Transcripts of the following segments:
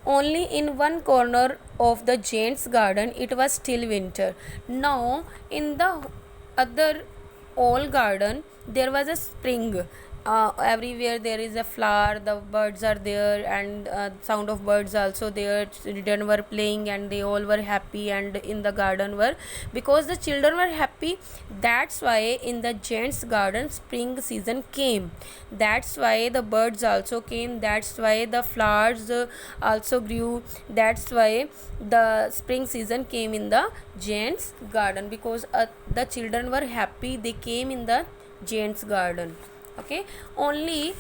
Only in one corner of the giant's garden it was still winter. Now, in the other old garden, there was a spring. Everywhere there is a flower, the birds are there, and sound of birds also there. Children were playing and they all were happy, and in the garden were, because the children were happy, that's why in the giant's garden spring season came. That's why the birds also came, that's why the flowers also grew, that's why the spring season came in the giant's garden, because the children were happy, they came in the giant's garden. Okay, only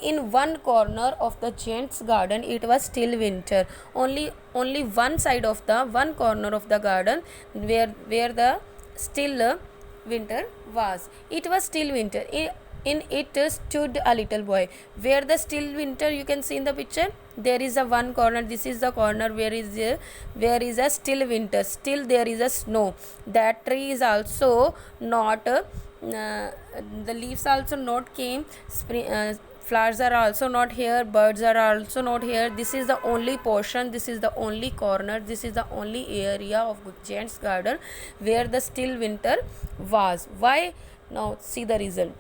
in one corner of the giant's garden it was still winter. Only one side of the one corner of the garden where the still winter was, it was still winter. In it stood a little boy. Where the still winter, you can see in the picture, there is a one corner, this is the corner where is a still winter, still there is a snow. That tree is also not the leaves also not came, spring, flowers are also not here, birds are also not here. This is the only portion, this is the only corner, this is the only area of giant's garden where the still winter was. Why? Now see the reason.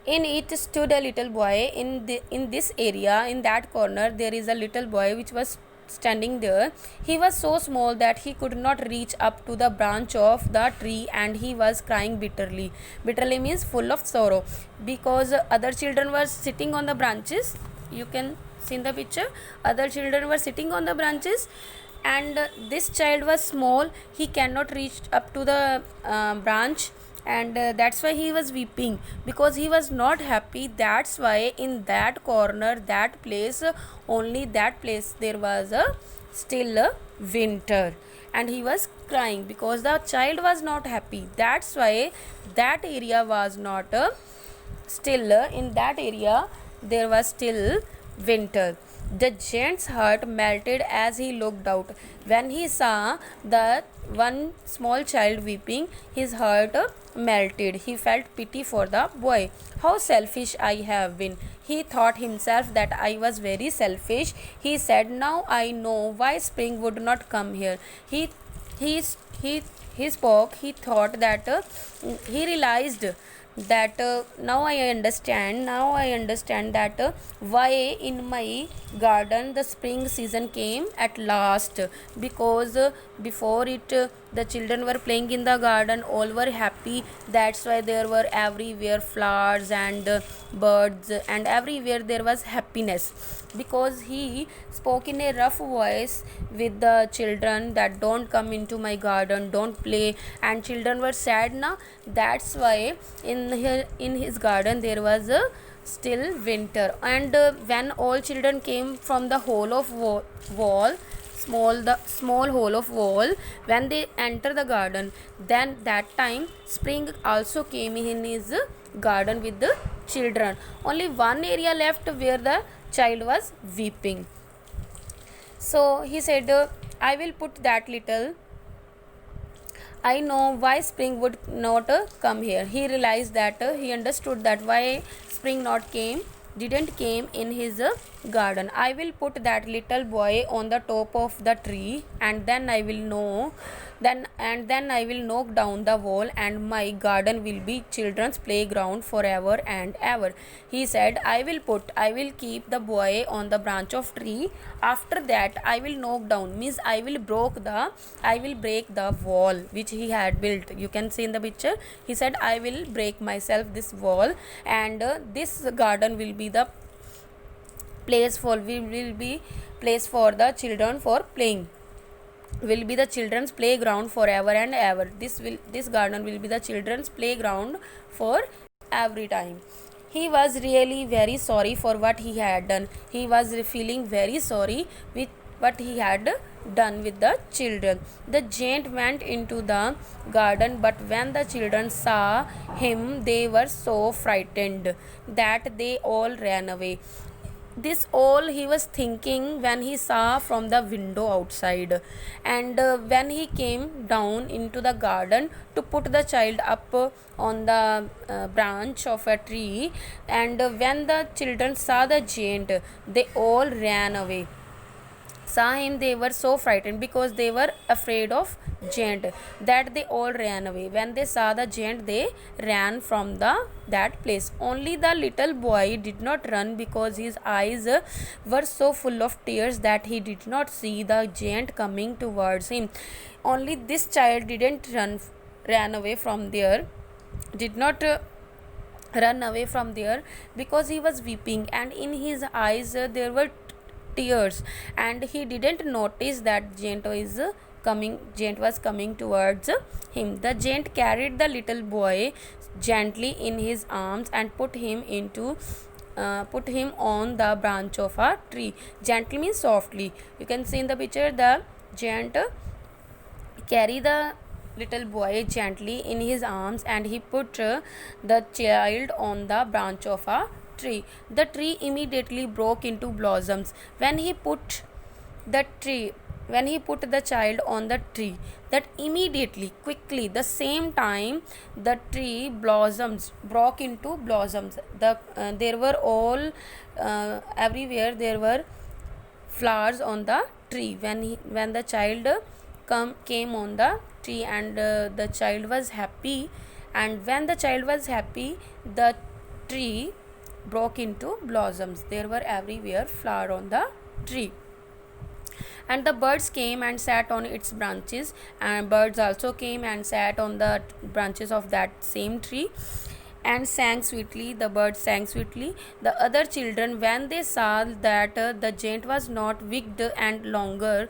In it stood a little boy. In this area, in that corner, there is a little boy which was standing there. He was so small that he could not reach up to the branch of the tree, and he was crying bitterly. Bitterly means full of sorrow, because other children were sitting on the branches. You can see in the picture, other children were sitting on the branches, and this child was small, he cannot reach up to the branch, and that's why he was weeping, because he was not happy. That's why in that corner, that place, only that place, there was a still a winter, and he was crying because the child was not happy. That's why that area was not still, in that area there was still winter. The giant's heart melted as he looked out. When he saw the one small child weeping, his heart melted. He felt pity for the boy. How selfish I have been. He thought himself that I was very selfish. He said, now I know why spring would not come here. He, he, he spoke. He thought that he realized that now I understand that why in my garden the spring season came at last, because before it the children were playing in the garden, all were happy. That's why there were everywhere flowers and birds, and everywhere there was happiness, because he spoke in a rough voice with the children that don't come into my garden, don't play, and children were sad now. That's why in his garden there was a still winter. And when all children came from the hole of wall, the small hole of wall, when they enter the garden, then that time spring also came in his garden with the children. Only one area left where the child was weeping. So he said, I will put that little. I know why spring would not come here. He realized that he understood that why spring didn't came in his garden. I will put that little boy on the top of the tree, and then I will know then I will knock down the wall, and my garden will be children's playground forever and ever. He said, I will keep the boy on the branch of tree. After that I will knock down, means I will break the wall which he had built. You can see in the picture, he said, I will break myself this wall, and this garden will be the place for the children for playing, will be the children's playground forever and ever. This garden will be the children's playground for every time. He was really very sorry for what he had done. He was feeling very sorry with what he had done with the children. The giant went into the garden, but when the children saw him, they were so frightened that they all ran away. This all he was thinking when he saw from the window outside. And when he came down into the garden to put the child up on the branch of a tree, and when the children saw the giant, they all ran away. Saw him, they were so frightened because they were afraid of giant, that they all ran away. When they saw the giant, they ran from that place. Only the little boy did not run because his eyes were so full of tears that he did not see the giant coming towards him. Only this child didn't ran away from there, did not run away from there, because he was weeping, and in his eyes there were tears, and he didn't notice that giant was coming towards him. The giant carried the little boy gently in his arms and put him on the branch of a tree. Gently means softly. You can see in the picture, the giant carry the little boy gently in his arms, and he put the child on the branch of a tree. The tree immediately broke into blossoms. When he put the child on the tree, that immediately, quickly, the same time, the tree blossoms broke into blossoms. There were all everywhere there were flowers on the tree when the child came on the tree, and the child was happy. And when the child was happy, the tree broke into blossoms. There were everywhere flower on the tree. And the birds came and sat on its branches, and birds also came and sat on the branches of that same tree and sang sweetly. The birds sang sweetly. The other children, when they saw that the giant was not wicked any longer,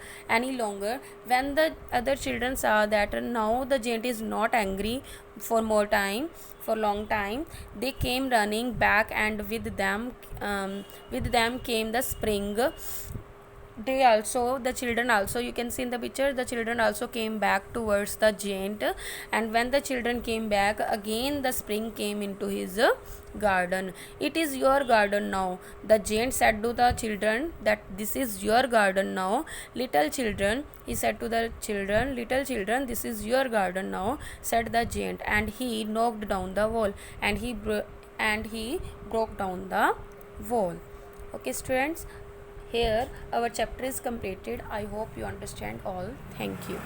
when the other children saw that now the giant is not angry for long time, they came running back, and with them came the spring. The children also, you can see in the picture, the children also came back towards the giant. And when the children came back again, the spring came into his garden. It is your garden now, the giant said to the children, that this is your garden now. Little children, he said to the children, little children, this is your garden now, said the giant. And he knocked down the wall, and he broke down the wall. Okay, students, here our chapter is completed. I hope you understand all. Thank you.